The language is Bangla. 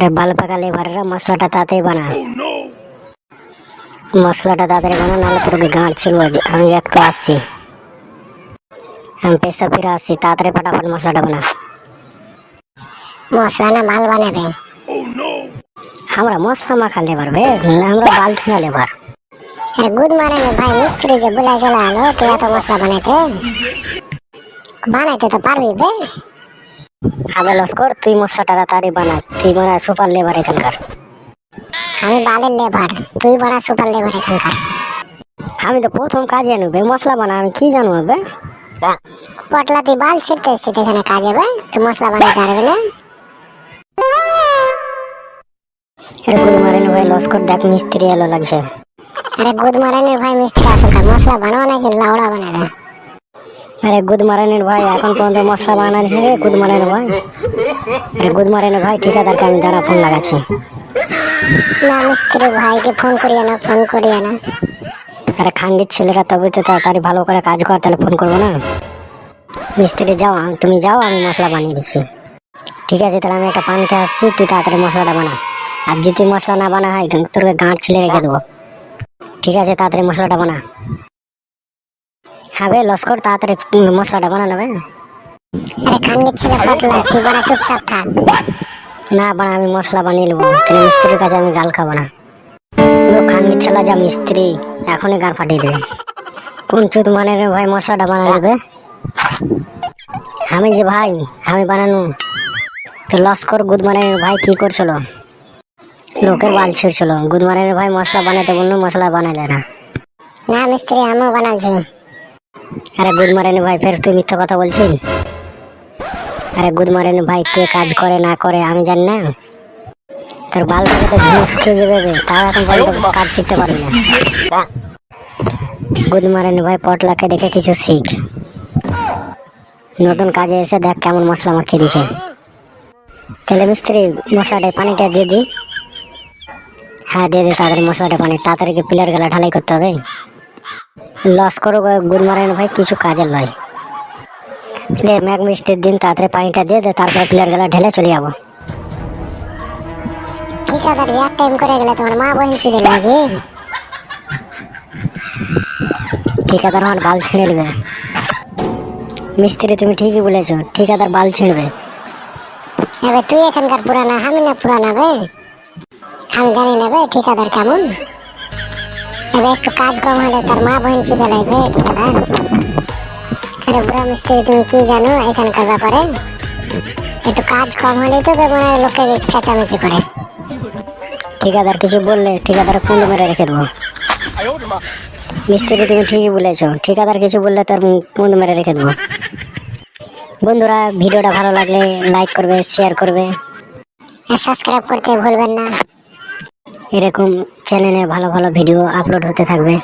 আরে বাল পাকা লেবারেরা মশলাটা তাড়াতাড়ি বানা। মশলাটা তাড়াতাড়ি বানা, নাহলে তোর গাঁট ছিল। আমি একটু আসছি, আমি পেশা ফিরে আসছি। তাড়াতাড়ি ফটাফট মশলাটা বানা। মশলা না মাল বানাবে? আমরা মশলা মাখা লেবার বে, আমরা বাল ছিনা লেবার। আরে গুড মর্নিং ভাই, মিস্ত্রি যে বলে চলে আলো তুই এত মশলা বানাইতে তো পারবি বে? হবে লস্কর, তুই মশলাটা তাড়াতাড়ি বানা। তুই বানা সুপার লেবার এখানকার। আমি বালের লেবার, তুই বানা সুপার লেবার এখানকার। আমি তো প্রথম কাজে নেবে মশলা বানা, আমি কি জানো হবে? পটলা তুই বাল ছিটতে এসছিস এখানে কাজে বে, তুই মশলা বানাইতে পারবি না? আরে গুড মর্নিং ভাই লস্কর, দেখ মিস্ত্রি এলো লাগছে। আরে গুড মর্নিং ভাই, মিস্ত্রি আসুক, মশলা বানাও নাকি লাউড়া বানাবে? আরে গুড মর্নিং ভাই, এখন পর্যন্ত মশলা বানাচ্ছি রে। গুড মর্নিং ভাই, আরে গুড মর্নিং ভাই, ঠিকাদারকে আমি দাঁড়া ফোন লাগাচ্ছি। না মিস্ত্রি ভাইকে ফোন করিয়ে না, ফোন করিয়ে না। আরে খাঙ্গির ছেলেরা তবে তো তাড়াতাড়ি ভালো করে কাজ কর, তাহলে ফোন করবো না। মিস্ত্রি যাও, তুমি যাও, আমি মশলা বানিয়ে দিচ্ছি। ঠিক আছে, তাহলে আমি একটা পান খেয়ে আসছি, তুই তাড়াতাড়ি মশলাটা বানা। আর যদি মশলা না বানা হয় তোর গাঁট ছেলে রেখে দেবো। ঠিক আছে, তাড়াতাড়ি মশলাটা বানা। হ্যাঁ ভাই লস্কর, তাড়াতাড়ি মশলাটা বানা নেবে। আরে খানগির ছেলে পটলা, তুই বানা চুপচাপ থাক। না বানা, আমি মশলা বানিয়ে নেবো। কেন মিস্ত্রির কাছে আমি গাল খাবো না। খানগির ছেলে যা মিস্ত্রি, এখনই গাল ফাটিয়ে দেবে। কোন চুত মানে রে ভাই মশলাটা বানা নেবে? আমি যে ভাই, আমি বানানো। তো লস্কর গুড মর্নিং ভাই কি করছিল? লোকের বাল ছিঁড়ছিল। গুড মর্নিং ভাই মশলা বানাতে বললো, মশলা বানালে না। না মিস্ত্রি, আমিও বানাচ্ছি। আরে গুড মর্নিং ভাই, ফের তুই মিথ্যা কথা বলছিস? আরে গুড মর্নিং ভাই, কে কাজ করে না করে আমি জানি না? তোর বাল থেকে তো ঝুঁড়ে শুকিয়ে যাবে, তাও এখন পর্যন্ত কাজ শিখতে পারবি না। গুড মর্নিং ভাই, পটলাকে দেখে কিছু শিখ। নতুন কাজে এসে দেখ কেমন মশলা মাখিয়ে দিছে। তাহলে মিস্ত্রি মশলাটা পানিটা দিয়ে দি। হ্যাঁ দিয়ে দে তাড়াতাড়ি মশলাটা পানি, তাড়াতাড়ি পিলার গেলা ঢালাই করতে হবে। লস করো গুড মর্নিং ভাই, কিছু কাজের নয়। ম্যাগ মিস্ত্রির দিন তাড়াতাড়ি পানিটা দিয়ে দে, তারপরে পিলার গেলা ঢেলে চলে যাবো। ঠিক আছে, এক টাইম করে গেলে তোমার মা বহিন ছিল বুঝি। ঠিকাদার আমার বাল ছিঁড়ে নেবে। মিস্ত্রি তুমি ঠিকই বলেছো, ঠিকাদার বাল ছিঁড়বে। এবার তুই এখানকার পুরানা, আমি না পুরানা বে, আমি জানি না বে ঠিকাদার কেমন। এবার একটু কাজ কম হলে তার মা বহিন চুদে লাগবে ঠিকাদার। আরে বুড়া মিস্ত্রি, তুমি কি জানো এখানকার ব্যাপারে? একটু কাজ কম হলে তো মানে লোকে চেঁচামেচি করে। ঠিকাদার কিছু বললে ঠিকাদার কুঁদ মেরে রেখে দেবো। মিস্ত্রি তুমি ঠিকই বলেছো, ঠিকাদার কিছু বললে তার কুঁদ মেরে রেখে দেবো। বন্ধুরা ভিডিওটা ভালো লাগলে লাইক করবে, শেয়ার করবে, সাবস্ক্রাইব করতে ভুলবেন না। এরকম চ্যানেলে ভালো ভালো ভিডিও আপলোড হতে থাকবে।